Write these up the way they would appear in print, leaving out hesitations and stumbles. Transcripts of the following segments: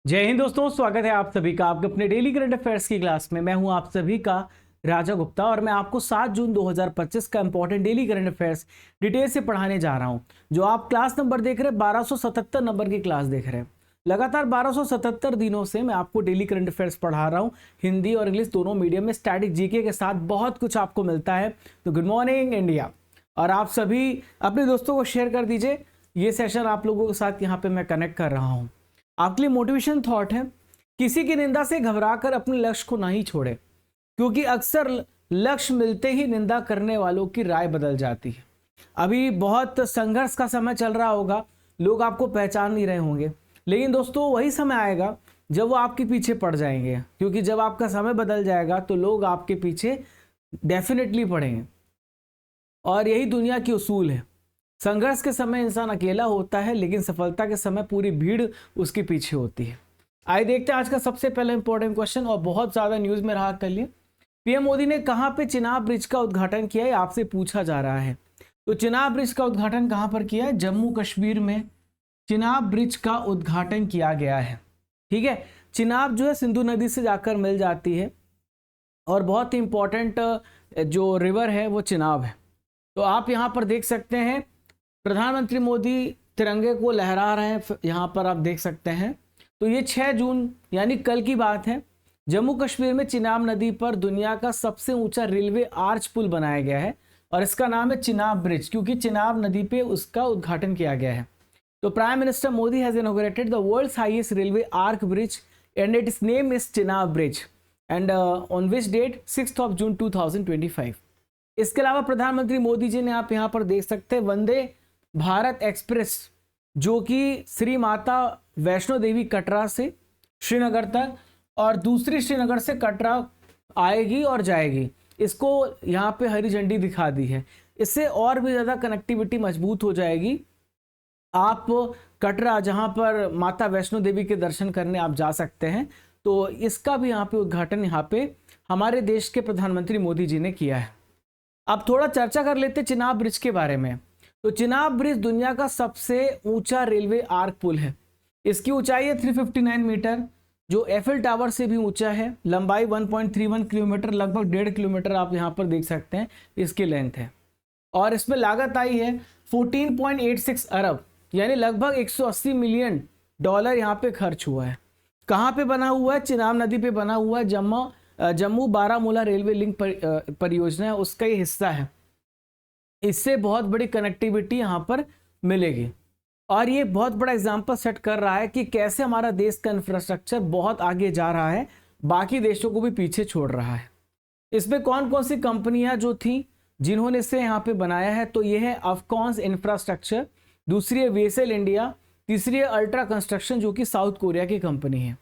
जय हिंद दोस्तों, स्वागत है आप सभी का आपके अपने डेली करंट अफेयर्स की क्लास में। मैं हूं आप सभी का राजा गुप्ता और मैं आपको 7 जून 2025 का important daily current affairs detail से पढ़ाने जा रहा हूं। जो आप क्लास नंबर देख रहे हैं 1277 नंबर की क्लास देख रहे हैं। लगातार 1277 दिनों से मैं आपको डेली करंट अफेयर्स पढ़ा रहा हूं, हिंदी और इंग्लिश दोनों मीडियम में, स्टैटिक जीके के साथ बहुत कुछ आपको मिलता है। तो गुड मॉर्निंग इंडिया। और आप सभी अपने दोस्तों को शेयर कर दीजिए। ये सेशन आप लोगों के साथ यहाँ पे मैं कनेक्ट कर रहा हूँ। आपके लिए मोटिवेशन थॉट है, किसी की निंदा से घबराकर अपने लक्ष्य को नहीं छोड़े, क्योंकि अक्सर लक्ष्य मिलते ही निंदा करने वालों की राय बदल जाती है। अभी बहुत संघर्ष का समय चल रहा होगा, लोग आपको पहचान नहीं रहे होंगे, लेकिन दोस्तों वही समय आएगा जब वो आपके पीछे पड़ जाएंगे, क्योंकि जब आपका समय बदल जाएगा तो लोग आपके पीछे डेफिनेटली पड़ेंगे। और यही दुनिया की उसूल है। संघर्ष के समय इंसान अकेला होता है, लेकिन सफलता के समय पूरी भीड़ उसके पीछे होती है। आइए देखते हैं आज का सबसे पहला इंपॉर्टेंट क्वेश्चन, और बहुत ज्यादा न्यूज में रहा कर लिए। पीएम मोदी ने कहां पे चिनाब ब्रिज का उद्घाटन किया है, आपसे पूछा जा रहा है। तो चिनाब ब्रिज का उद्घाटन कहां पर किया है? जम्मू कश्मीर में चिनाब ब्रिज का उद्घाटन किया गया है। ठीक है, चिनाब जो है सिंधु नदी से जाकर मिल जाती है और बहुत ही इंपॉर्टेंट जो रिवर है वो चिनाब है। तो आप यहाँ पर देख सकते हैं प्रधानमंत्री मोदी तिरंगे को लहरा रहे हैं, यहाँ पर आप देख सकते हैं। तो ये 6 जून यानी कल की बात है। जम्मू कश्मीर में चिनाब नदी पर दुनिया का सबसे ऊंचा रेलवे आर्च पुल बनाया गया है और इसका नाम है चिनाब ब्रिज, क्योंकि चिनाब नदी पे उसका उद्घाटन किया गया है। तो prime minister Modi has inaugurated the world's highest railway arch bridge and its name is Chenab bridge and on which date 6 June 2025। इसके अलावा प्रधानमंत्री मोदी जी ने आप यहाँ पर देख सकते हैं वंदे भारत एक्सप्रेस, जो कि श्री माता वैष्णो देवी कटरा से श्रीनगर तक और दूसरी श्रीनगर से कटरा आएगी और जाएगी, इसको यहाँ पे हरी झंडी दिखा दी है। इससे और भी ज़्यादा कनेक्टिविटी मजबूत हो जाएगी। आप कटरा जहाँ पर माता वैष्णो देवी के दर्शन करने आप जा सकते हैं, तो इसका भी यहाँ पे उद्घाटन यहाँ पे हमारे देश के प्रधानमंत्री मोदी जी ने किया है। अब थोड़ा चर्चा कर लेते चिनाब ब्रिज के बारे में। तो चिनाब ब्रिज दुनिया का सबसे ऊंचा रेलवे आर्क पुल है। इसकी ऊंचाई है 359 मीटर, जो एफिल टावर से भी ऊंचा है। लंबाई 1.31 किलोमीटर, लगभग 1.5 किलोमीटर आप यहाँ पर देख सकते हैं इसकी लेंथ है। और इसमें लागत आई है 14.86 अरब, यानी लगभग 180 मिलियन डॉलर यहाँ पे खर्च हुआ है। कहाँ पे बना हुआ है? चिनाब नदी पे बना हुआ है। जम्मू बारामूला रेलवे लिंक परियोजना है, उसका ये हिस्सा है। इससे बहुत बड़ी कनेक्टिविटी यहाँ पर मिलेगी और ये बहुत बड़ा एग्जाम्पल सेट कर रहा है कि कैसे हमारा देश का इंफ्रास्ट्रक्चर बहुत आगे जा रहा है, बाकी देशों को भी पीछे छोड़ रहा है। इसमें कौन कौन सी कंपनियां जो थी जिन्होंने इसे यहाँ पे बनाया है? तो ये है अफकॉन्स इंफ्रास्ट्रक्चर, दूसरी है वेसल इंडिया, तीसरी है अल्ट्रा कंस्ट्रक्शन जो कि साउथ कोरिया की कंपनी है।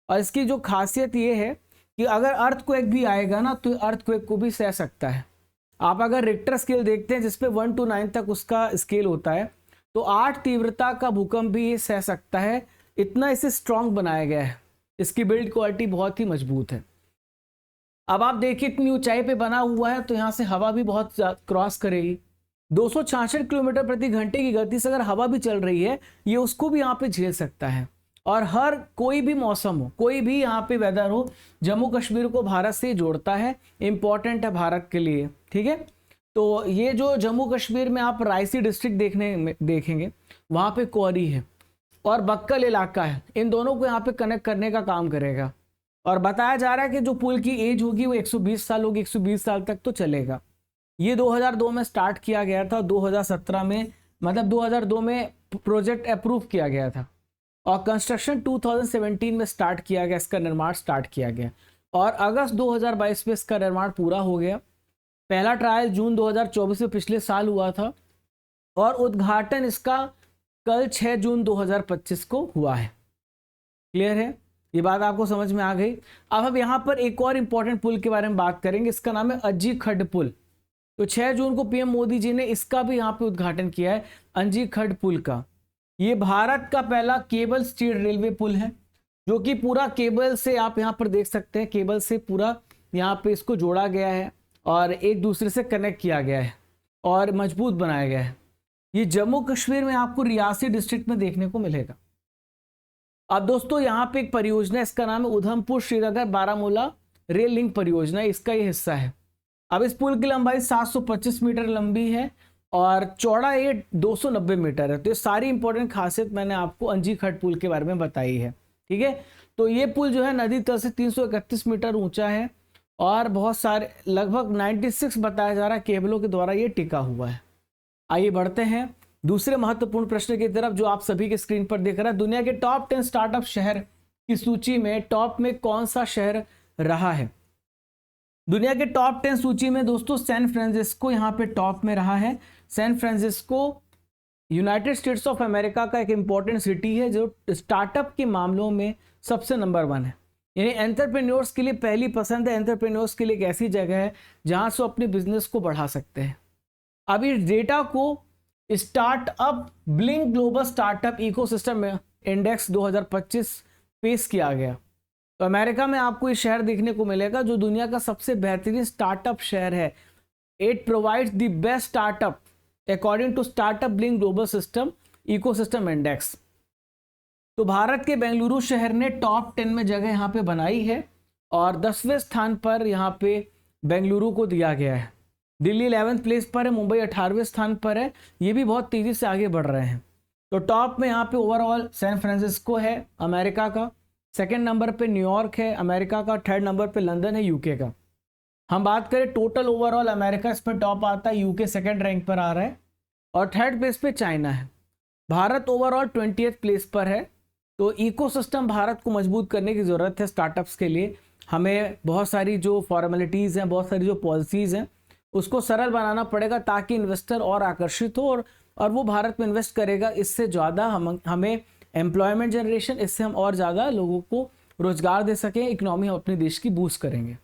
और इसकी जो खासियत ये है कि अगर अर्थक्वेक भी आएगा ना तो अर्थक्वेक को भी सह सकता है। आप अगर रिक्टर स्केल देखते हैं जिसपे 1 to 9 तक उसका स्केल होता है, तो 8 तीव्रता का भूकंप भी ये सह सकता है। इतना इसे स्ट्रांग बनाया गया है, इसकी बिल्ड क्वालिटी बहुत ही मजबूत है। अब आप देखिए इतनी ऊंचाई पे बना हुआ है तो यहाँ से हवा भी बहुत क्रॉस करेगी। 266 किलोमीटर प्रति घंटे की गति से अगर हवा भी चल रही है, ये उसको भी यहाँ पे झेल सकता है। और हर कोई भी मौसम हो, कोई भी यहाँ पे वेदर हो, जम्मू कश्मीर को भारत से जोड़ता है, इंपॉर्टेंट है भारत के लिए। ठीक है, तो ये जो जम्मू कश्मीर में आप रायसी डिस्ट्रिक्ट देखेंगे, वहाँ पे क्वारी है और बक्कल इलाका है, इन दोनों को यहाँ पे कनेक्ट करने का काम करेगा। और बताया जा रहा है कि जो पुल की एज होगी वो 120 साल होगी, 120 साल तक तो चलेगा। ये 2002 में स्टार्ट किया गया था, 2017 में, मतलब 2002 में प्रोजेक्ट अप्रूव किया गया था और कंस्ट्रक्शन 2017 में स्टार्ट किया गया, इसका निर्माण स्टार्ट किया गया और अगस्त 2022 में इसका निर्माण पूरा हो गया। पहला ट्रायल जून 2024 में पिछले साल हुआ था और उद्घाटन इसका कल 6 जून 2025 को हुआ है। क्लियर है, ये बात आपको समझ में आ गई। अब हम यहाँ पर एक और इंपॉर्टेंट पुल के बारे में बात करेंगे, इसका नाम है अज्जी खड्ड पुल। तो 6 जून को पीएम मोदी जी ने इसका भी यहाँ पे उद्घाटन किया है, अज्जी खड्ड पुल का। ये भारत का पहला केबल स्टील्ड रेलवे पुल है, जो कि पूरा केबल से, आप यहाँ पर देख सकते हैं, केबल से पूरा यहाँ पे इसको जोड़ा गया है और एक दूसरे से कनेक्ट किया गया है और मजबूत बनाया गया है। ये जम्मू कश्मीर में आपको रियासी डिस्ट्रिक्ट में देखने को मिलेगा। अब दोस्तों यहाँ पे एक परियोजना, इसका नाम है उधमपुर श्रीनगर बारामूला रेल लिंक परियोजना, इसका ये हिस्सा है। अब इस पुल की लंबाई 725 मीटर लंबी है और चौड़ा ये 290 मीटर है। तो ये सारी इंपॉर्टेंट खासियत मैंने आपको अंजी खट पुल के बारे में बताई है, ठीक है। तो ये पुल जो है नदी तल से 331 मीटर ऊंचा है और बहुत सारे लगभग 96 बताया जा रहा है केबलों के द्वारा ये टिका हुआ है। आइए बढ़ते हैं दूसरे महत्वपूर्ण प्रश्न की तरफ जो आप सभी के स्क्रीन पर दिख रहा है। दुनिया के टॉप 10 स्टार्टअप शहर की सूची में टॉप में कौन सा शहर रहा है? दुनिया के टॉप 10 सूची में दोस्तों सैन फ्रांसिस्को यहाँ पे टॉप में रहा है। San Francisco United States of America का एक इंपॉर्टेंट सिटी है जो स्टार्टअप के मामलों में सबसे नंबर 1 है। यानी एंटरप्रेन्योर्स के लिए पहली पसंद है। एंटरप्रेन्योर्स के लिए एक ऐसी जगह है जहां से अपने बिजनेस को बढ़ा सकते हैं। अब इस डेटा को startup blink global startup ecosystem index 2025 पेश किया गया। तो अमेरिका में आपको ये शहर देखने को मिलेगा जो दुनिया का सबसे बेहतरीन स्टार्टअप शहर है। It provides the best startup according to startup blink global system ecosystem index. तो भारत के बेंगलुरु शहर ने टॉप 10 में जगह यहाँ पे बनाई है और 10वें स्थान पर यहाँ पे बेंगलुरु को दिया गया है। दिल्ली 11th प्लेस पर है, मुंबई 18वें स्थान पर है। ये भी बहुत तेजी से आगे बढ़ रहे हैं। तो टॉप में यहाँ पे ओवरऑल सैन फ्रांसिस्को है अमेरिका का, सेकंड नंबर पे न्यूयॉर्क है अमेरिका का, थर्ड नंबर पे लंदन है यूके का। हम बात करें टोटल ओवरऑल अमेरिका इस पर टॉप आता है, यूके सेकंड रैंक पर आ रहा है और थर्ड प्लेस पे चाइना है। भारत ओवरऑल 20th प्लेस पर है। तो इकोसिस्टम भारत को मजबूत करने की ज़रूरत है। स्टार्टअप्स के लिए हमें बहुत सारी जो फॉर्मेलिटीज़ हैं, बहुत सारी जो पॉलिसीज़ हैं उसको सरल बनाना पड़ेगा ताकि इन्वेस्टर और आकर्षित हो और वो भारत में इन्वेस्ट करेगा। इससे ज़्यादा हमें एम्प्लॉयमेंट जनरेशन, इससे हम और ज़्यादा लोगों को रोजगार दे सकें, इकोनॉमी हम अपने देश की बूस्ट करेंगे।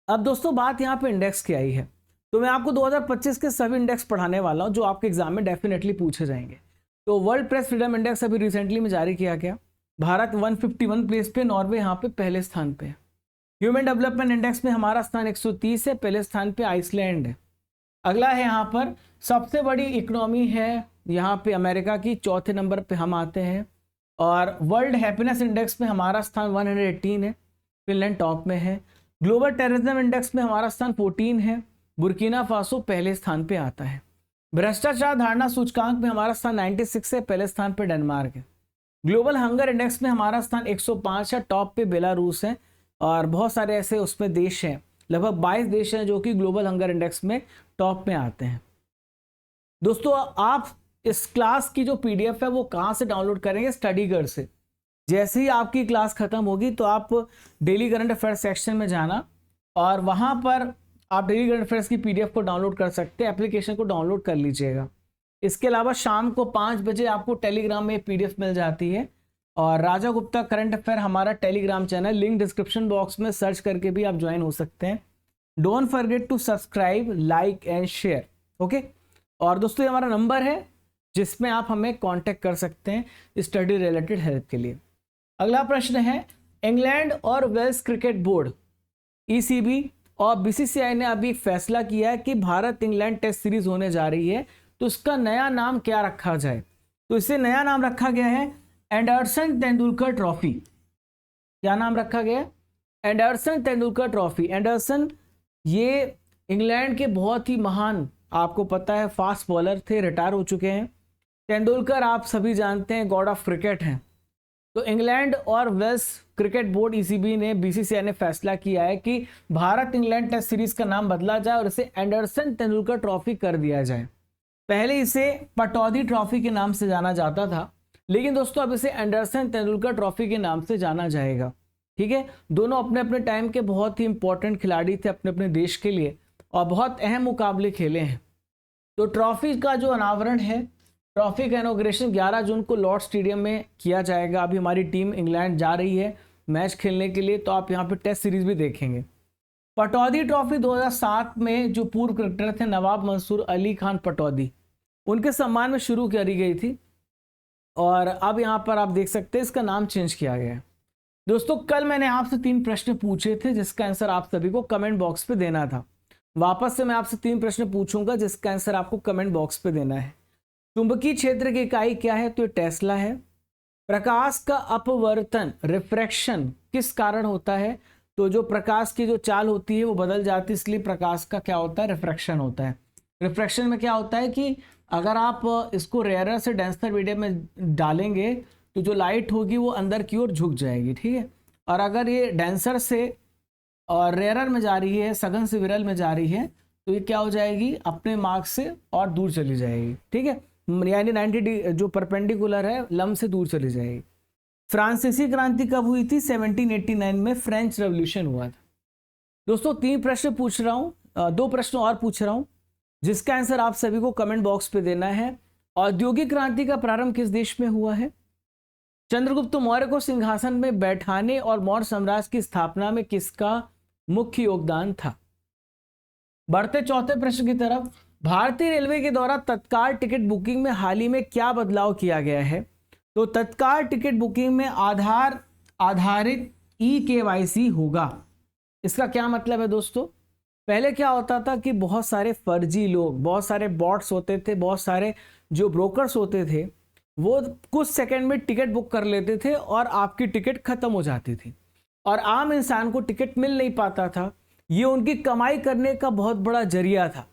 अब दोस्तों बात यहाँ पे इंडेक्स की आई है तो मैं आपको 2025 के सभी इंडेक्स पढ़ाने वाला हूँ जो आपके एग्जाम में डेफिनेटली पूछे जाएंगे। तो वर्ल्ड प्रेस फ्रीडम इंडेक्स अभी रिसेंटली में जारी किया गया। भारत 151 प्लेस पे, नॉर्वे यहाँ पे पहले स्थान पे है। ह्यूमन डेवलपमेंट इंडेक्स में हमारा स्थान 130 है, पहले स्थान पे आइसलैंड है। अगला है यहाँ पर सबसे बड़ी इकोनॉमी है यहाँ पे अमेरिका की, चौथे नंबर पे हम आते हैं। और वर्ल्ड हैप्पीनेस इंडेक्स में हमारा स्थान 118 है, फिनलैंड टॉप में है। ग्लोबल टेररिज्म इंडेक्स में हमारा स्थान 14 है, बुर्किना फासो पहले स्थान पे आता है। भ्रष्टाचार धारणा सूचकांक में हमारा स्थान 96 है, पहले स्थान पे डेनमार्क है। ग्लोबल हंगर इंडेक्स में हमारा स्थान 105 है, टॉप पे बेलारूस है और बहुत सारे ऐसे उसमें देश हैं, लगभग 22 देश हैं जो कि ग्लोबल हंगर इंडेक्स में टॉप में आते हैं। दोस्तों आप इस क्लास की जो पीडीएफ है वो कहाँ से डाउनलोड करेंगे? स्टडीगर से। जैसे ही आपकी क्लास खत्म होगी तो आप डेली करंट अफेयर्स सेक्शन में जाना और वहाँ पर आप डेली करंट अफेयर्स की पीडीएफ को डाउनलोड कर सकते हैं। एप्लीकेशन को डाउनलोड कर लीजिएगा। इसके अलावा शाम को 5 बजे आपको टेलीग्राम में पीडीएफ मिल जाती है और राजा गुप्ता करंट अफेयर हमारा Telegram channel, link description box में सर्च करके भी आप ज्वाइन हो सकते हैं। Don't forget to subscribe, like and share, okay. और दोस्तों ये हमारा नंबर है जिसमें आप हमें कांटेक्ट कर सकते हैं स्टडी रिलेटेड हेल्प के लिए। अगला प्रश्न है, इंग्लैंड और वेल्स क्रिकेट बोर्ड ईसीबी और बीसीसीआई ने अभी फैसला किया है कि भारत इंग्लैंड टेस्ट सीरीज होने जा रही है, तो इसका नया नाम क्या रखा जाए? तो इसे नया नाम रखा गया है एंडरसन तेंदुलकर ट्रॉफी। क्या नाम रखा गया? Anderson Tendulkar trophy. एंडरसन ये इंग्लैंड के बहुत ही महान, आपको पता है, फास्ट बॉलर थे, रिटायर हो चुके हैं। तेंदुलकर आप सभी जानते हैं गॉड ऑफ क्रिकेट हैं। तो इंग्लैंड और वेल्स क्रिकेट बोर्ड ईसीबी ने, बीसीसीआई ने फैसला किया है कि भारत इंग्लैंड टेस्ट सीरीज का नाम बदला जाए और इसे एंडरसन तेंदुलकर ट्रॉफी कर दिया जाए। पहले इसे पटौदी ट्रॉफी के नाम से जाना जाता था, लेकिन दोस्तों अब इसे एंडरसन तेंदुलकर ट्रॉफी के नाम से जाना जाएगा, ठीक है। दोनों अपने अपने टाइम के बहुत ही इंपॉर्टेंट खिलाड़ी थे अपने अपने देश के लिए और बहुत अहम मुकाबले खेले हैं। तो ट्रॉफी का जो अनावरण है, ट्रॉफी का इनॉग्रेशन 11 जून को लॉर्ड स्टेडियम में किया जाएगा। अभी हमारी टीम इंग्लैंड जा रही है मैच खेलने के लिए, तो आप यहाँ पे टेस्ट सीरीज भी देखेंगे। पटौदी ट्रॉफी 2007 में जो पूर्व क्रिकेटर थे नवाब मंसूर अली खान पटौदी, उनके सम्मान में शुरू करी गई थी और अब यहाँ पर आप देख सकते हैं इसका नाम चेंज किया गया है। दोस्तों कल मैंने आपसे 3 प्रश्न पूछे थे जिसका आंसर आप सभी को कमेंट बॉक्स पे देना था। वापस से मैं आपसे 3 प्रश्न पूछूंगा जिसका आंसर आपको कमेंट बॉक्स पे देना है। चुंबकीय क्षेत्र की इकाई क्या है? तो ये टेस्ला है। प्रकाश का अपवर्तन रिफ्रैक्शन किस कारण होता है? तो जो प्रकाश की जो चाल होती है वो बदल जाती है, इसलिए प्रकाश का क्या होता है? रिफ्रैक्शन होता है। रिफ्रैक्शन में क्या होता है कि अगर आप इसको रेयरर से डेंसर मीडियम में डालेंगे तो जो लाइट होगी वो अंदर की ओर झुक जाएगी, ठीक है। और अगर ये डेंसर से और रेयरर में जा रही है, सघन से विरल में जा रही है, तो ये क्या हो जाएगी? अपने मार्ग से और दूर चली जाएगी, ठीक है। यानी 90 जो परपेंडिकुलर है लंब से दूर चली जाएगी। फ्रांसीसी क्रांति कब हुई थी? 1789 में फ्रेंच रेवोल्यूशन हुआ था। दोस्तों 3 प्रश्न पूछ रहा हूँ, 2 प्रश्न और पूछ रहा हूँ, जिसका आंसर आप सभी को कमेंट बॉक्स पे देना है। औद्योगिक क्रांति का प्रारंभ किस देश में हुआ है? चंद्रगुप्त मौर्य को सिंहासन में बैठाने और मौर्य साम्राज्य की स्थापना में किसका मुख्य योगदान था? बढ़ते चौथे प्रश्न की तरफ। भारतीय रेलवे के द्वारा तत्काल टिकट बुकिंग में हाल ही में क्या बदलाव किया गया है? तो तत्काल टिकट बुकिंग में आधार आधारित ई-केवाईसी होगा। इसका क्या मतलब है दोस्तों? पहले क्या होता था कि बहुत सारे फर्जी लोग, बहुत सारे बॉट्स होते थे, बहुत सारे जो ब्रोकर्स होते थे, वो कुछ सेकंड में टिकट बुक कर लेते थे और आपकी टिकट खत्म हो जाती थी और आम इंसान को टिकट मिल नहीं पाता था। ये उनकी कमाई करने का बहुत बड़ा जरिया था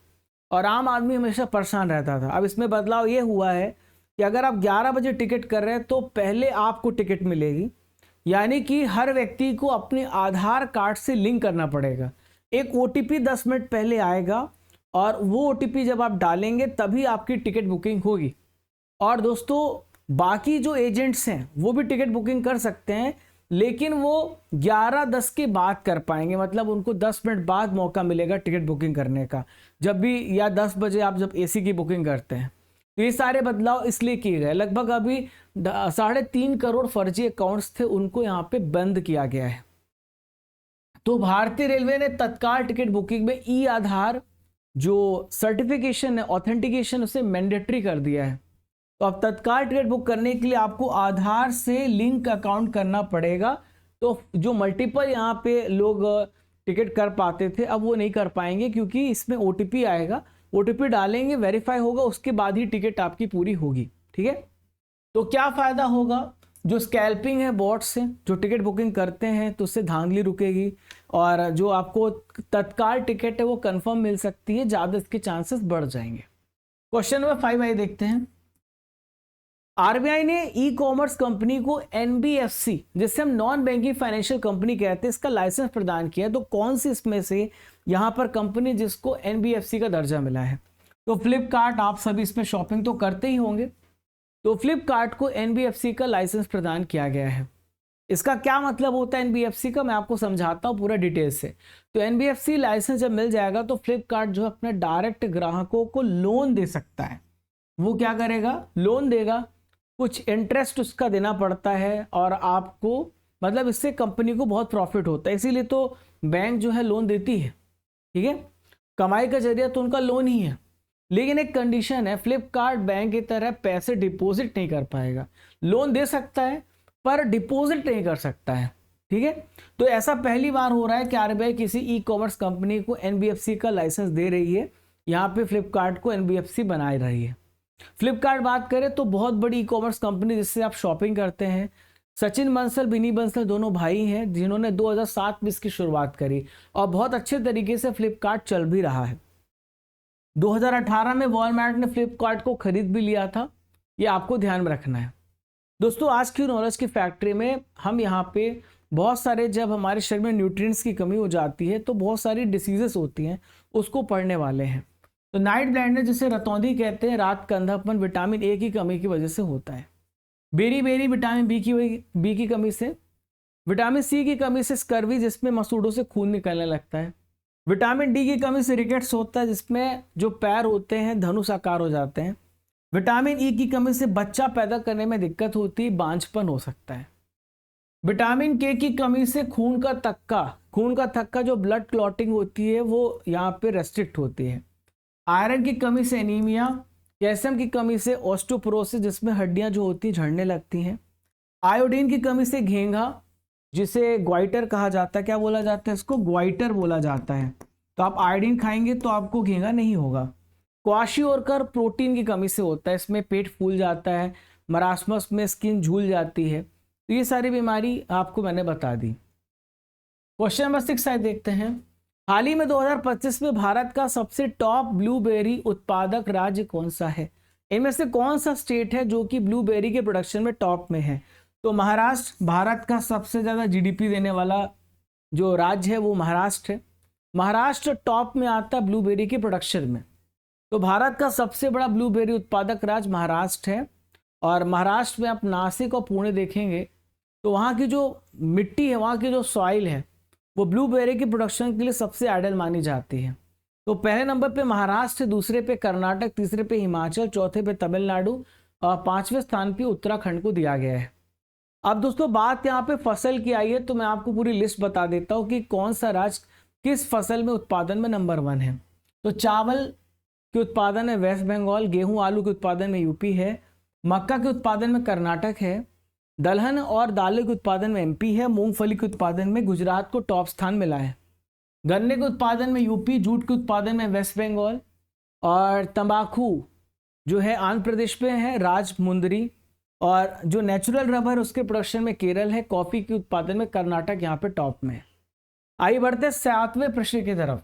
और आम आदमी हमेशा परेशान रहता था। अब इसमें बदलाव ये हुआ है कि अगर आप 11 बजे टिकट कर रहे हैं तो पहले आपको टिकट मिलेगी, यानी कि हर व्यक्ति को अपने आधार कार्ड से लिंक करना पड़ेगा। एक OTP 10 मिनट पहले आएगा और वो OTP जब आप डालेंगे तभी आपकी टिकट बुकिंग होगी। और दोस्तों बाकी जो एजेंट्स हैं वो भी टिकट बुकिंग कर सकते हैं, लेकिन वो 11:10 के बाद कर पाएंगे, मतलब उनको 10 मिनट बाद मौका मिलेगा टिकट बुकिंग करने का, जब भी या 10 बजे आप जब AC की बुकिंग करते हैं। तो ये सारे बदलाव इसलिए किए गए। लगभग अभी 3.5 करोड़ फर्जी अकाउंट्स थे, उनको यहाँ पे बंद किया गया है। तो भारतीय रेलवे ने तत्काल टिकट बुकिंग में ई-आधार जो सर्टिफिकेशन है, ऑथेंटिकेशन, उसे मैंडेटरी कर दिया है। तो अब तत्काल टिकट बुक करने के लिए आपको आधार से लिंक अकाउंट करना पड़ेगा। तो जो मल्टीपल यहाँ पे लोग टिकट कर पाते थे अब वो नहीं कर पाएंगे, क्योंकि इसमें OTP आएगा, OTP डालेंगे, वेरीफाई होगा, उसके बाद ही टिकट आपकी पूरी होगी, ठीक है। तो क्या फायदा होगा? जो स्कैल्पिंग है बॉट से, जो टिकट बुकिंग करते हैं तो उससे धांधली रुकेगी और जो आपको तत्काल टिकट है वो कंफर्म मिल सकती है, ज़्यादा इसके चांसेस बढ़ जाएंगे। क्वेश्चन नंबर 5 आइए देखते हैं। RBI ने ई-कॉमर्स कंपनी को NBFC, जिससे हम नॉन बैंकिंग फाइनेंशियल कंपनी कहते हैं, इसका लाइसेंस प्रदान किया। तो कौन सी इसमें से यहाँ पर कंपनी जिसको NBFC का दर्जा मिला है? तो फ्लिपकार्ट, आप सभी इसमें शॉपिंग तो करते ही होंगे, तो फ्लिपकार्ट को NBFC का लाइसेंस प्रदान किया गया है। इसका क्या मतलब होता है NBFC का, मैं आपको समझाता हूँ पूरा डिटेल से। तो NBFC लाइसेंस जब मिल जाएगा तो फ्लिपकार्ट जो है अपने डायरेक्ट ग्राहकों को लोन दे सकता है। वो क्या करेगा? लोन देगा, कुछ इंटरेस्ट उसका देना पड़ता है और आपको, मतलब इससे कंपनी को बहुत प्रॉफिट होता है, इसीलिए तो बैंक जो है लोन देती है, ठीक है। कमाई का जरिया तो उनका लोन ही है, लेकिन एक कंडीशन है, फ्लिपकार्ट बैंक की तरह पैसे डिपॉजिट नहीं कर पाएगा। लोन दे सकता है पर डिपॉजिट नहीं कर सकता है, ठीक है। तो ऐसा पहली बार हो रहा है कि RBI किसी ई-कॉमर्स कंपनी को NBFC का लाइसेंस दे रही है, यहाँ पे फ्लिपकार्ट को NBFC बना रही है। फ्लिपकार्ट बात करें तो बहुत बड़ी ई-कॉमर्स कंपनी जिससे आप शॉपिंग करते हैं। सचिन बंसल, बिनी बंसल दोनों भाई हैं जिन्होंने 2007 में इसकी शुरुआत करी और बहुत अच्छे तरीके से फ्लिपकार्ट चल भी रहा है। 2018 में वॉलमार्ट ने फ्लिपकार्ट को खरीद भी लिया था, ये आपको ध्यान में रखना है। दोस्तों आज की नॉलेज की फैक्ट्री में हम यहाँ पे बहुत सारे, जब हमारे शरीर में न्यूट्रिएंट्स की कमी हो जाती है तो बहुत सारी डिसीजेस होती हैं, उसको पढ़ने वाले हैं। तो नाइट ब्लाइंडनेस जिसे रतौंधी कहते हैं, रात का अंधापन विटामिन A की कमी की वजह से होता है। बेरी बेरी विटामिन बी की कमी से, विटामिन C की कमी से स्कर्वी जिसमें मसूड़ों से खून निकलने लगता है, विटामिन D की कमी से रिकेट्स होता है जिसमें जो पैर होते हैं धनुष आकार हो जाते हैं, विटामिन E की कमी से बच्चा पैदा करने में दिक्कत होती है, बांझपन हो सकता है, विटामिन K की कमी से खून का थक्का जो ब्लड क्लॉटिंग होती है वो यहाँ पे रेस्ट्रिक्ट होती है, आयरन की कमी से एनीमिया, कैल्शियम की कमी से ऑस्टियोपोरोसिस जिसमें हड्डियां जो होती हैं झड़ने लगती हैं, आयोडीन की कमी से घेंघा जिसे ग्वाइटर कहा जाता है, क्या बोला जाता है इसको? ग्वाइटर बोला जाता है। तो आप आयोडीन खाएंगे तो आपको घेंघा नहीं होगा। क्वाशियोरकर प्रोटीन की कमी से होता है, इसमें पेट फूल जाता है, मरासमस में स्किन झूल जाती है। तो ये सारी बीमारी आपको मैंने बता दी। क्वेश्चन नंबर 6 आइए देखते हैं। हाल ही में 2025 में भारत का सबसे टॉप ब्लूबेरी उत्पादक राज्य कौन सा है? इनमें से कौन सा स्टेट है जो कि ब्लूबेरी के प्रोडक्शन में टॉप में है? तो महाराष्ट्र, भारत का सबसे ज़्यादा जीडीपी देने वाला जो राज्य है वो महाराष्ट्र है। महाराष्ट्र टॉप में आता है ब्लूबेरी के प्रोडक्शन में। तो भारत का सबसे बड़ा ब्लूबेरी उत्पादक राज्य महाराष्ट्र है। और महाराष्ट्र में आप नासिक और पुणे देखेंगे तो वहाँ की जो मिट्टी है, वहाँ की जो सॉइल है, वो ब्लूबेरी की प्रोडक्शन के लिए सबसे आइडियल मानी जाती है। तो पहले नंबर पे महाराष्ट्र, दूसरे पे कर्नाटक, तीसरे पे हिमाचल, चौथे पे तमिलनाडु और 5वें स्थान पे उत्तराखंड को दिया गया है। अब दोस्तों बात यहाँ पे फसल की आई है, तो मैं आपको पूरी लिस्ट बता देता हूँ कि कौन सा राज्य किस फसल में उत्पादन में नंबर 1 है। तो चावल के उत्पादन में वेस्ट बंगाल, गेहूं आलू के उत्पादन में यूपी है, मक्का के उत्पादन में कर्नाटक है, दलहन और दालें के उत्पादन में एमपी है, मूंगफली के उत्पादन में गुजरात को टॉप स्थान मिला है, गन्ने के उत्पादन में यूपी, जूट के उत्पादन में वेस्ट बंगाल और तंबाकू जो है आंध्र प्रदेश में है, राजमुंदरी, और जो नेचुरल रबर उसके प्रोडक्शन में केरल है, कॉफी के उत्पादन में कर्नाटक यहाँ पे टॉप में है। आइए बढ़ते 7वें प्रश्न की तरफ।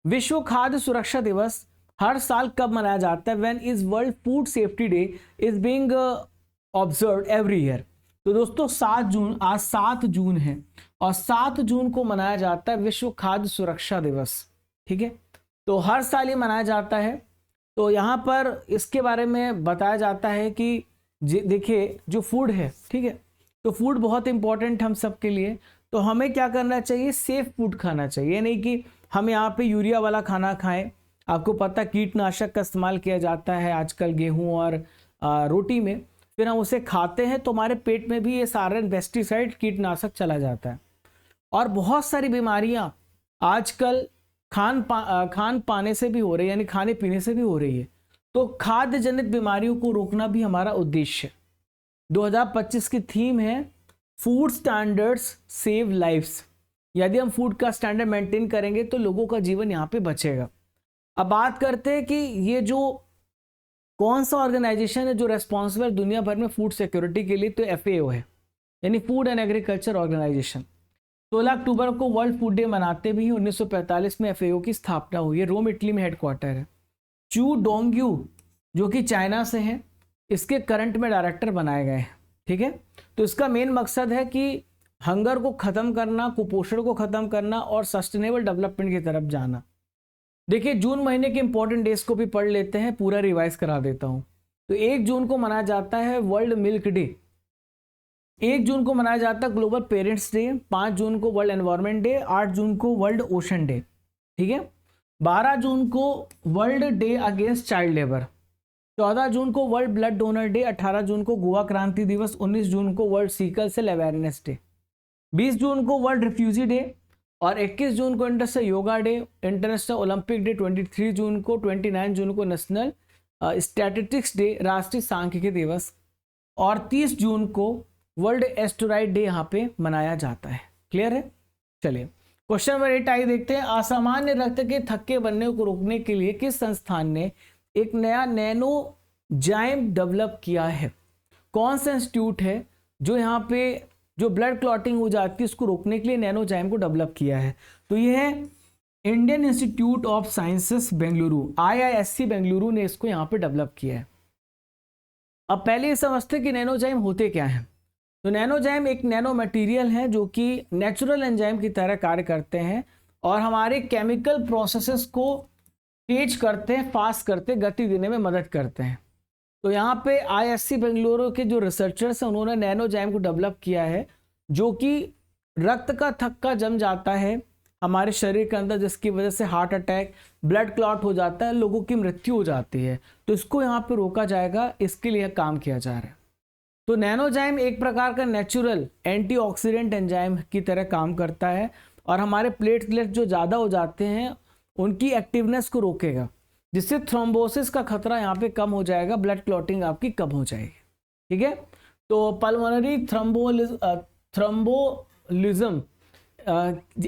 विश्व खाद्य सुरक्षा दिवस हर साल कब मनाया जाता है? When is world food safety day is being observed every year? तो दोस्तों 7 जून, आज 7 जून है और 7 जून को मनाया जाता है विश्व खाद्य सुरक्षा दिवस। ठीक है, तो हर साल ये मनाया जाता है। तो यहाँ पर इसके बारे में बताया जाता है कि देखिए जो फूड है, ठीक है, तो फूड बहुत इंपॉर्टेंट हम सब के लिए। तो हमें क्या करना चाहिए? सेफ फूड खाना चाहिए, नहीं कि हम यहाँ पे यूरिया वाला खाना खाएं। आपको पता कीटनाशक का इस्तेमाल किया जाता है आजकल गेहूं और रोटी में, फिर हम उसे खाते हैं तो हमारे पेट में भी ये सारे पेस्टिसाइड कीटनाशक चला जाता है। और बहुत सारी बीमारियां आजकल खान पाने से भी हो रही है, यानी खाने पीने से भी हो रही है। तो खाद्य जनित बीमारियों को रोकना भी हमारा उद्देश्य है। 2025 की थीम है फूड स्टैंडर्ड्स सेव लाइफ्स। यदि हम फूड का स्टैंडर्ड मेंटेन करेंगे तो लोगों का जीवन यहाँ पे बचेगा। अब बात करते हैं कि ये जो कौन सा ऑर्गेनाइजेशन है जो रेस्पॉन्सिबल दुनिया भर में फूड सिक्योरिटी के लिए? तो FAO है, यानी फूड एंड एग्रीकल्चर ऑर्गेनाइजेशन। 16 अक्टूबर को वर्ल्ड फूड डे मनाते भी 1945 में FAO की स्थापना हुई है। रोम इटली में हेडक्वार्टर है। चू डोंग्यू जो कि चाइना से है, इसके करंट में डायरेक्टर बनाए गए हैं। ठीक है, तो इसका मेन मकसद है कि हंगर को ख़त्म करना, कुपोषण को ख़त्म करना और सस्टेनेबल डेवलपमेंट की तरफ जाना। देखिए जून महीने के इंपॉर्टेंट डेज को भी पढ़ लेते हैं, पूरा रिवाइज करा देता हूँ। तो 1 जून को मनाया जाता है वर्ल्ड मिल्क डे, 1 जून को मनाया जाता है ग्लोबल पेरेंट्स डे, 5 जून को वर्ल्ड एनवायरनमेंट डे, 8 जून को वर्ल्ड ओशन डे। ठीक है, 12 जून को world day against child labour, 14 June को world blood donor day, 18 June को गोवा क्रांति दिवस, 19 जून को world sickle cell awareness day, 20 June को वर्ल्ड रिफ्यूजी डे और 21 जून को international yoga day, international Olympic day, 23 June को, 29 जून को नेशनल स्टैटिस्टिक्स डे, राष्ट्रीय सांख्यिकी दिवस, और 30 जून को वर्ल्ड एस्टेरॉयड डे यहाँ पे मनाया जाता है। क्लियर है? चलिए क्वेश्चन नंबर 8 आइए देखते हैं। असामान्य रक्त के थक्के बनने को रोकने के लिए किस संस्थान ने एक नया नैनोजाइम डेवलप किया है? कौन सा इंस्टीट्यूट है जो यहाँ पे जो ब्लड क्लॉटिंग हो जाती है उसको रोकने के लिए नैनोजाइम को डेवलप किया है? तो ये है Indian institute of sciences Bengaluru, IISc Bengaluru ने इसको यहाँ पे डेवलप किया है। अब पहले ये समझते कि नैनोजाइम होते क्या हैं। तो नैनोजाइम एक नैनो मटेरियल है जो कि नेचुरल एंजाइम की तरह कार्य करते हैं और हमारे केमिकल प्रोसेसेस को तेज करते हैं, फास्ट करते हैं, गति देने में मदद करते हैं। तो यहाँ पे IISc बेंगलुरु के जो रिसर्चर्स हैं उन्होंने नैनोजाइम को डेवलप किया है जो कि रक्त का थक्का जम जाता है हमारे शरीर के अंदर, जिसकी वजह से हार्ट अटैक, ब्लड क्लॉट हो जाता है, लोगों की मृत्यु हो जाती है। तो इसको यहाँ पे रोका जाएगा, इसके लिए काम किया जा रहा है। तो नैनोजाइम एक प्रकार का नेचुरल एंटीऑक्सीडेंट एंजाइम की तरह काम करता है और हमारे प्लेटलेट जो ज़्यादा हो जाते हैं उनकी एक्टिवनेस को रोकेगा, जिससे थ्रोम्बोसिस का खतरा यहाँ पे कम हो जाएगा, ब्लड क्लॉटिंग आपकी कम हो जाएगी। ठीक है, तो पल्मोनरी थ्रोम्बोलिज्म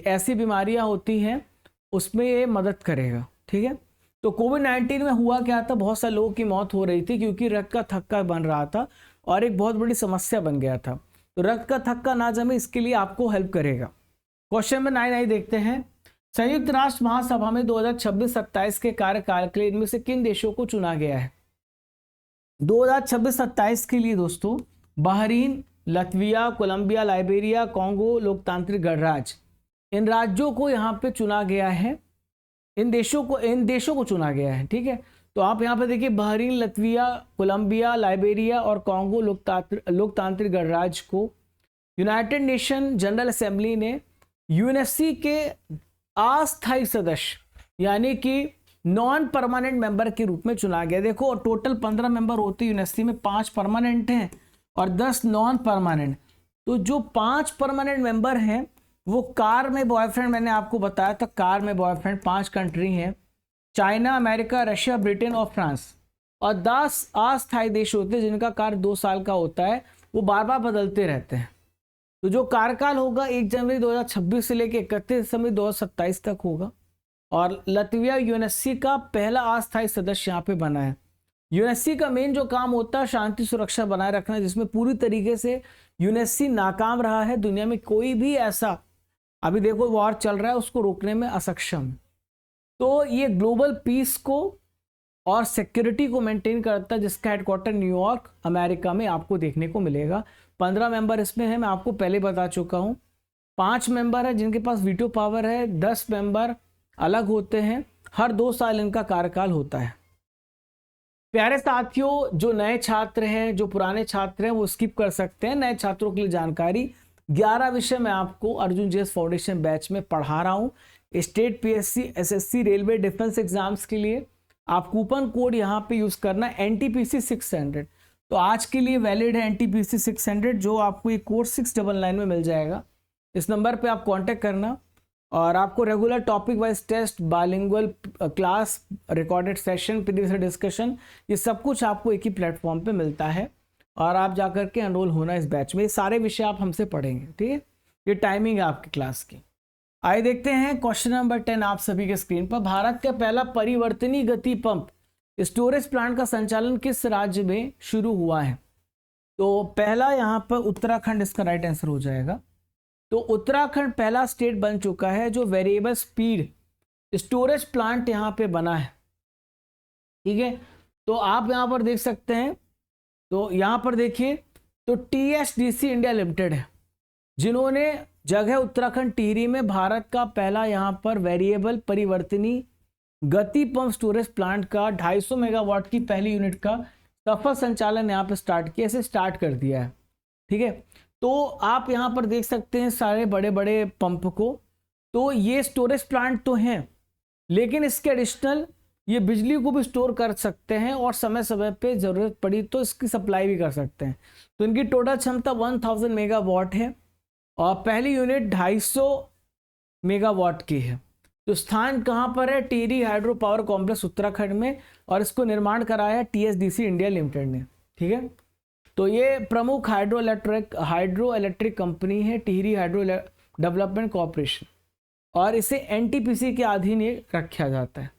ऐसी बीमारियाँ होती हैं उसमें ये मदद करेगा। ठीक है, तो कोविड-19 में हुआ क्या था, बहुत सारे लोगों की मौत हो रही थी क्योंकि रक्त का थक्का बन रहा था और एक बहुत बड़ी समस्या बन गया था। तो रक्त का थक्का ना जमे, इसके लिए आपको हेल्प करेगा। क्वेश्चन नंबर 9 देखते हैं। संयुक्त राष्ट्र महासभा में 2026-27 के कार्यकाल के लिए इनमें से किन देशों को चुना गया है? 2026-27 के लिए दोस्तों Bahrain, Latvia, Colombia, Liberia, Congo लोकतांत्रिक गणराज्य, इन राज्यों को यहाँ पे चुना गया है। इन देशों को चुना गया है। ठीक है, तो आप यहाँ पे देखिए बहरीन, लतविया, कोलंबिया, लाइबेरिया और कॉन्गो लोकतांत्रिक गणराज्य को यूनाइटेड नेशन जनरल असेंबली ने यूएनएससी के अस्थायी सदस्य यानी कि नॉन परमानेंट मेंबर के रूप में चुना गया। देखो टोटल 15 मेंबर होते हैं यूएनएससी में, 5 परमानेंट हैं और 10 नॉन परमानेंट। तो जो 5 परमानेंट मेंबर हैं वो कार में बॉयफ्रेंड, मैंने आपको बताया था कार में बॉयफ्रेंड 5 कंट्री हैं, चाइना, अमेरिका, रशिया, ब्रिटेन और फ्रांस। और 10 अस्थायी देश होते हैं जिनका कार्य 2 साल का होता है, वो बार बार बदलते रहते हैं। तो जो कार्यकाल होगा 1 जनवरी 2026 से लेकर 31 दिसंबर 2027 तक होगा। और लतविया यूएनएससी का पहला अस्थायी सदस्य यहाँ पे बना है। यूएनएससी का मेन जो काम होता है शांति सुरक्षा बनाए रखना, जिसमें पूरी तरीके से यूएनएससी नाकाम रहा है। दुनिया में कोई भी ऐसा, अभी देखो वॉर चल रहा है, उसको रोकने में असक्षम। तो ये ग्लोबल पीस को और सिक्योरिटी को मेंटेन करता है, जिसका हेडक्वार्टर न्यूयॉर्क अमेरिका में आपको देखने को मिलेगा। 15 मेंबर इसमें है, मैं आपको पहले बता चुका हूँ। 5 मेंबर है जिनके पास वीटो पावर है, 10 मेंबर अलग होते हैं, हर 2 साल इनका कार्यकाल होता है। प्यारे साथियों, जो नए छात्र हैं, जो पुराने छात्र हैं, वो स्किप कर सकते हैं। नए छात्रों के लिए जानकारी 11 विषय मैं आपको अर्जुन जीएस फाउंडेशन बैच में पढ़ा रहा हूँ। State, PSC, SSC, railway, defence exams के लिए आप कूपन कोड यहाँ पे यूज़ करना NTPC 600। तो आज के लिए वैलिड है NTPC 600, जो आपको ये कोर्स 699 में मिल जाएगा। इस नंबर पे आप कांटेक्ट करना और आपको regular topic wise test, bilingual class, recorded session, previous discussion, ये सब कुछ आपको एक ही प्लेटफॉर्म पे मिलता है और आप जाकर के एनरोल होना इस बैच में। ये सारे विषय आप हमसे पढ़ेंगे। ठीक है, ये टाइमिंग है आपकी क्लास की। आइए देखते हैं क्वेश्चन नंबर 10 आप सभी के स्क्रीन पर। भारत का पहला परिवर्तनीय गति पंप स्टोरेज प्लांट का संचालन किस राज्य में शुरू हुआ है? तो पहला यहाँ पर उत्तराखंड इसका राइट आंसर हो जाएगा। तो उत्तराखंड पहला स्टेट बन चुका है जो वेरिएबल स्पीड स्टोरेज प्लांट यहाँ पे बना है। ठीक है, तो आप यहाँ पर देख सकते हैं, तो यहाँ पर देखिए तो TSDC इंडिया लिमिटेड है जिन्होंने जगह उत्तराखंड टिहरी में भारत का पहला यहाँ पर वेरिएबल परिवर्तनीय गति पंप स्टोरेज प्लांट का 250 मेगावाट की पहली यूनिट का सफल संचालन यहाँ पर स्टार्ट किया, इसे स्टार्ट कर दिया है। ठीक है, तो आप यहाँ पर देख सकते हैं सारे बड़े बड़े पंप को। तो ये स्टोरेज प्लांट तो हैं, लेकिन इसके एडिशनल ये बिजली को भी स्टोर कर सकते हैं और समय समय पे ज़रूरत पड़ी तो इसकी सप्लाई भी कर सकते हैं। तो इनकी टोटल क्षमता 1000 मेगावाट है और पहली यूनिट 250 मेगावाट की है। तो स्थान कहाँ पर है? Tehri hydro power complex Uttarakhand में, और इसको निर्माण कराया TSDC इंडिया लिमिटेड ने। ठीक है, तो ये प्रमुख हाइड्रो इलेक्ट्रिक कंपनी है टिहरी हाइड्रो डेवलपमेंट कॉर्पोरेशन, और इसे NTPC के अधीन ये रखा जाता है।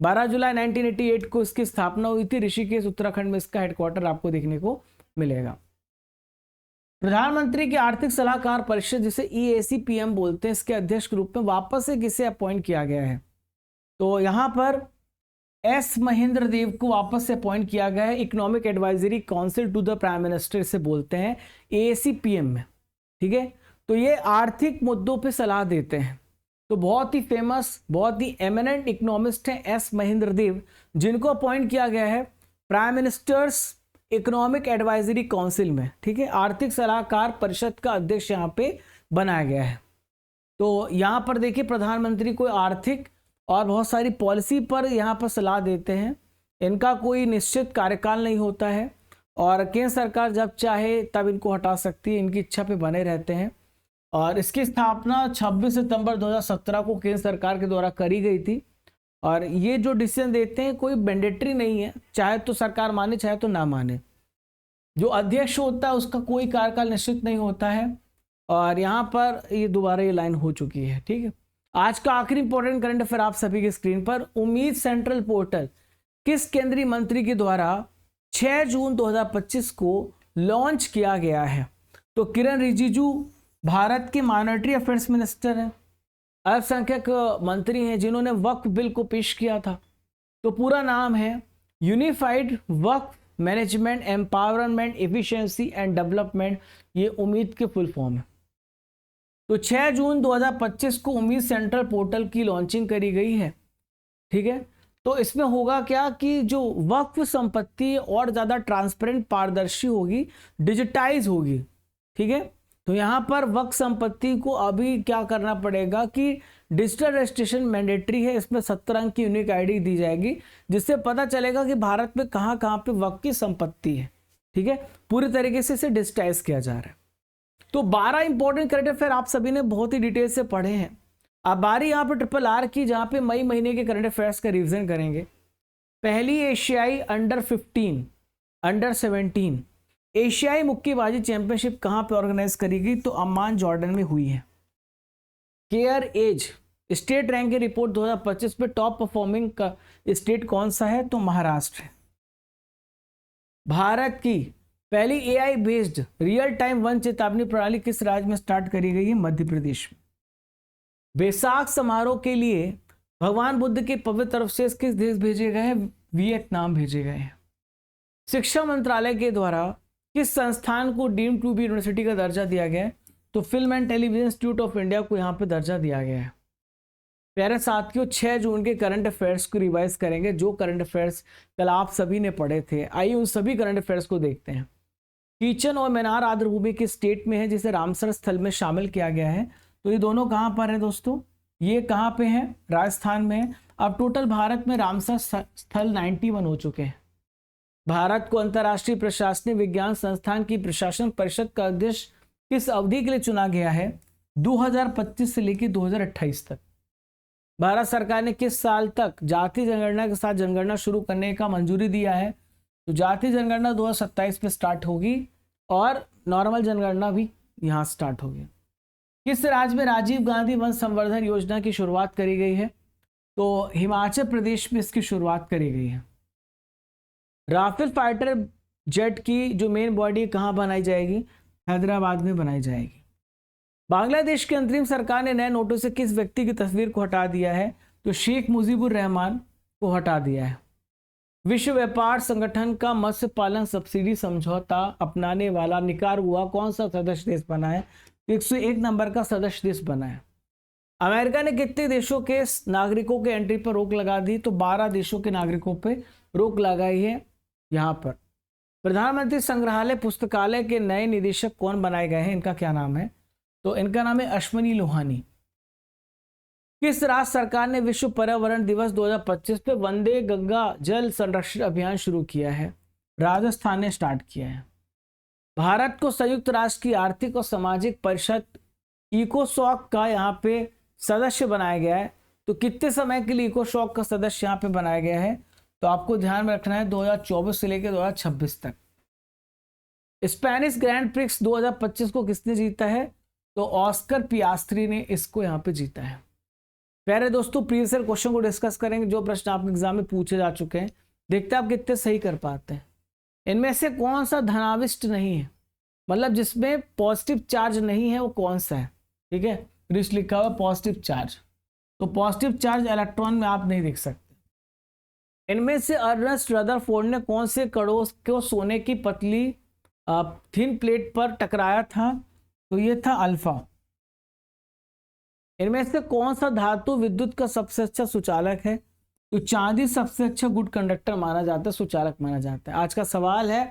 12 जुलाई 1988 को इसकी स्थापना हुई थी। ऋषिकेश उत्तराखंड में इसका हेडक्वार्टर आपको देखने को मिलेगा। प्रधानमंत्री की आर्थिक सलाहकार परिषद, जिसे EAC-PM बोलते हैं, इसके अध्यक्ष के रूप में वापस से किसे अपॉइंट किया गया है? तो यहाँ पर S महेंद्र देव को वापस से अपॉइंट किया गया है। Economic advisory council to the prime minister से बोलते हैं EAC-PM में। ठीक है, तो ये आर्थिक मुद्दों पे सलाह देते हैं। तो बहुत ही फेमस, बहुत ही एमिनेंट इकोनॉमिस्ट हैं S महेंद्र देव, जिनको अपॉइंट किया गया है prime ministers economic advisory council में। ठीक है, आर्थिक सलाहकार परिषद का अध्यक्ष यहाँ पे बनाया गया है। तो यहाँ पर देखिए प्रधानमंत्री को आर्थिक और बहुत सारी पॉलिसी पर यहाँ पर सलाह देते हैं। इनका कोई निश्चित कार्यकाल नहीं होता है और केंद्र सरकार जब चाहे तब इनको हटा सकती है, इनकी इच्छा पे बने रहते हैं। और इसकी स्थापना 26 सितंबर 2017 को केंद्र सरकार के द्वारा करी गई थी। और ये जो डिसीजन देते हैं कोई मैंडेटरी नहीं है, चाहे तो सरकार माने चाहे तो ना माने। जो अध्यक्ष होता है उसका कोई कार्यकाल निश्चित नहीं होता है। और यहाँ पर ये दोबारा ये लाइन हो चुकी है। ठीक है, आज का आखिरी इंपॉर्टेंट करंट अफेयर आप सभी की स्क्रीन पर, उम्मीद सेंट्रल पोर्टल किस केंद्रीय मंत्री के द्वारा 6 जून 2025 को लॉन्च किया गया है? तो किरण रिजिजू भारत के माइनॉरिटी अफेयर्स मिनिस्टर हैं, अल्पसंख्यक मंत्री हैं जिन्होंने वक्फ बिल को पेश किया था। तो पूरा नाम है unified Waqf management empowerment efficiency and development, ये उम्मीद के फुल फॉर्म है। तो 6 जून 2025 को उम्मीद सेंट्रल पोर्टल की लॉन्चिंग करी गई है, ठीक है। तो इसमें होगा क्या कि जो वक्फ संपत्ति और ज़्यादा ट्रांसपेरेंट पारदर्शी होगी, डिजिटाइज होगी, ठीक है। तो यहाँ पर वक्फ संपत्ति को अभी क्या करना पड़ेगा कि डिजिटल रजिस्ट्रेशन मैंडेटरी है, इसमें 17 अंक की यूनिक आईडी दी जाएगी जिससे पता चलेगा कि भारत में कहाँ कहाँ पे वक्फ की संपत्ति है, ठीक है। पूरी तरीके से इसे डिजिटाइज किया जा रहा है। तो 12 इंपॉर्टेंट करंट अफेयर आप सभी ने बहुत ही डिटेल से पढ़े हैं। अब बारी यहाँ पे RRR की, जहाँ पे मई महीने के करंट अफेयर्स का रिवीजन करेंगे। पहली एशियाई अंडर 15 अंडर 17 एशियाई मुक्केबाजी चैंपियनशिप कहाँ पे ऑर्गेनाइज करी गई? तो अम्मान जॉर्डन में हुई है। केयर एज स्टेट रैंक की रिपोर्ट 2025 में टॉप परफॉर्मिंग का स्टेट कौन सा है? तो महाराष्ट्र है। भारत की पहली AI based real time one चेतावनी प्रणाली किस राज्य में स्टार्ट करी गई है? मध्य प्रदेश में। बैसाख समारोह के लिए भगवान बुद्ध के पवित्र अवशेष किस देश भेजे गए हैं? वियतनाम भेजे गए हैं। शिक्षा मंत्रालय के द्वारा किस संस्थान को डीम्ड टू बी यूनिवर्सिटी का दर्जा दिया गया है? तो film and television institute of India को यहाँ पे दर्जा दिया गया है। प्यारे साथियों, 6 जून के करंट अफेयर्स को रिवाइज करेंगे, जो करंट अफेयर्स कल आप सभी ने पढ़े थे। आइए उन सभी करंट अफेयर्स को देखते हैं। किचन और मैनार आर्द्रभूमि किस स्टेट में है जिसे रामसर स्थल में शामिल किया गया है? तो ये दोनों कहाँ पर है दोस्तों? ये कहाँ पे है? राजस्थान में है। अब टोटल भारत में रामसर स्थल 91 हो चुके हैं। भारत को अंतर्राष्ट्रीय प्रशासनिक विज्ञान संस्थान की प्रशासन परिषद का अध्यक्ष किस अवधि के लिए चुना गया है? 2025 से लेकर 2028 तक। भारत सरकार ने किस साल तक जाति जनगणना के साथ जनगणना शुरू करने का मंजूरी दिया है? तो जाति जनगणना 2027 में स्टार्ट होगी और नॉर्मल जनगणना भी यहाँ स्टार्ट होगी। किस राज्य में राजीव गांधी वन संवर्धन योजना की शुरुआत करी गई है? तो हिमाचल प्रदेश में इसकी शुरुआत करी गई है। राफेल फाइटर जेट की जो मेन बॉडी कहाँ बनाई जाएगी? हैदराबाद में बनाई जाएगी। बांग्लादेश की अंतरिम सरकार ने नए नोटों से किस व्यक्ति की तस्वीर को हटा दिया है? तो शेख मुजीबुर रहमान को हटा दिया है। विश्व व्यापार संगठन का मत्स्य पालन सब्सिडी समझौता अपनाने वाला निकारागुआ कौन सा सदस्य देश बना है? 101 नंबर का सदस्य देश बना है। अमेरिका ने कितने देशों के नागरिकों के एंट्री पर रोक लगा दी? तो 12 देशों के नागरिकों पर रोक लगाई है। यहाँ पर प्रधानमंत्री संग्रहालय पुस्तकालय के नए निदेशक कौन बनाए गए हैं? इनका क्या नाम है? तो इनका नाम है अश्वनी लोहानी। किस राज्य सरकार ने विश्व पर्यावरण दिवस 2025 पे वंदे गंगा जल संरक्षण अभियान शुरू किया है? राजस्थान ने स्टार्ट किया है। भारत को संयुक्त राष्ट्र की आर्थिक और सामाजिक परिषद इकोसॉक का यहाँ पे सदस्य बनाया गया है। तो कितने समय के लिए इकोसॉक का सदस्य यहाँ पे बनाया गया है? तो आपको ध्यान में रखना है 2024 से लेकर 2026 तक। स्पेनिश ग्रैंड प्रिक्स 2025 को किसने जीता है? तो ऑस्कर पियास्त्री ने इसको यहाँ पे जीता है। प्यारे दोस्तों, प्रीवियस ईयर क्वेश्चन को डिस्कस करेंगे, जो प्रश्न आपके एग्जाम में पूछे जा चुके हैं। देखते हैं आप कितने सही कर पाते हैं। इनमें से कौन सा धनाविष्ट नहीं है, मतलब जिसमें पॉजिटिव चार्ज नहीं है, वो कौन सा है? ठीक है, रिस्ट लिखा हुआ पॉजिटिव चार्ज। तो पॉजिटिव चार्ज इलेक्ट्रॉन में आप नहीं देख सकते। इनमें से अर्नेस्ट रदरफोर्ड ने कौन से कणों को सोने की पतली थिन प्लेट पर टकराया था? तो ये था अल्फा। इनमें से कौन सा धातु विद्युत का सबसे अच्छा सुचालक है? तो चांदी सबसे अच्छा गुड कंडक्टर माना जाता है, सुचालक माना जाता है। आज का सवाल है,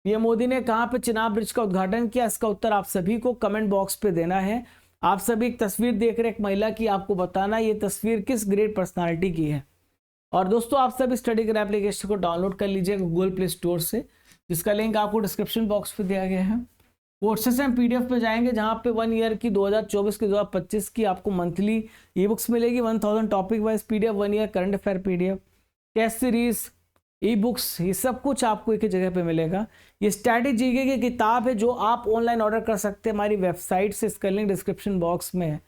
पीएम मोदी ने कहां पे चिनाब ब्रिज का उद्घाटन किया? इसका उत्तर आप सभी को कमेंट बॉक्स पे देना है। आप सभी एक तस्वीर देख रहे एक महिला की, आपको बताना ये तस्वीर किस ग्रेट पर्सनालिटी की है। और दोस्तों, आप सभी स्टडी कर एप्लीकेशन को डाउनलोड कर लीजिए गूगल प्ले स्टोर से, जिसका लिंक आपको डिस्क्रिप्शन बॉक्स पे दिया गया है। कोर्सेस एंड PDF पे जाएंगे, जहाँ पे 1 ईयर की 2024 की 2025 की आपको मंथली ई बुक्स मिलेगी, 1000 topic wise PDF, 1 year current affair PDF, test series, e books, ये सब कुछ आपको एक ही जगह पे मिलेगा। ये स्टैटिक जीके की किताब है जो आप ऑनलाइन ऑर्डर कर सकते हैं हमारी वेबसाइट से, इसका लिंक डिस्क्रिप्शन बॉक्स में है।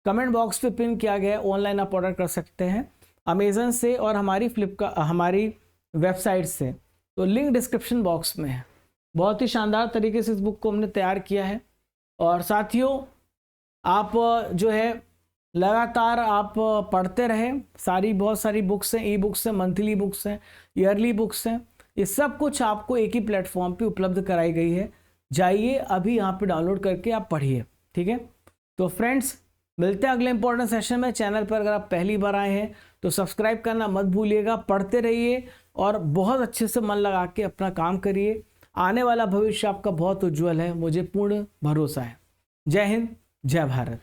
कमेंट बॉक्स पे पिन किया गया है, ऑनलाइन आप ऑर्डर कर सकते हैं अमेज़न से और हमारी वेबसाइट से, तो लिंक डिस्क्रिप्शन बॉक्स में है। बहुत ही शानदार तरीके से इस बुक को हमने तैयार किया है। और साथियों, आप जो है लगातार आप पढ़ते रहें, बहुत सारी बुक्स हैं, ई बुक्स हैं, मंथली बुक्स हैं, ईयरली बुक्स हैं, ये सब कुछ आपको एक ही प्लेटफॉर्म पे उपलब्ध कराई गई है। जाइए अभी यहाँ पे डाउनलोड करके आप पढ़िए, ठीक है। तो फ्रेंड्स, मिलते हैं अगले इंपॉर्टेंट सेशन में। चैनल पर अगर आप पहली बार आए हैं तो सब्सक्राइब करना मत भूलिएगा। पढ़ते रहिए और बहुत अच्छे से मन लगा के अपना काम करिए। आने वाला भविष्य आपका बहुत उज्जवल है, मुझे पूर्ण भरोसा है। जय हिंद, जय भारत।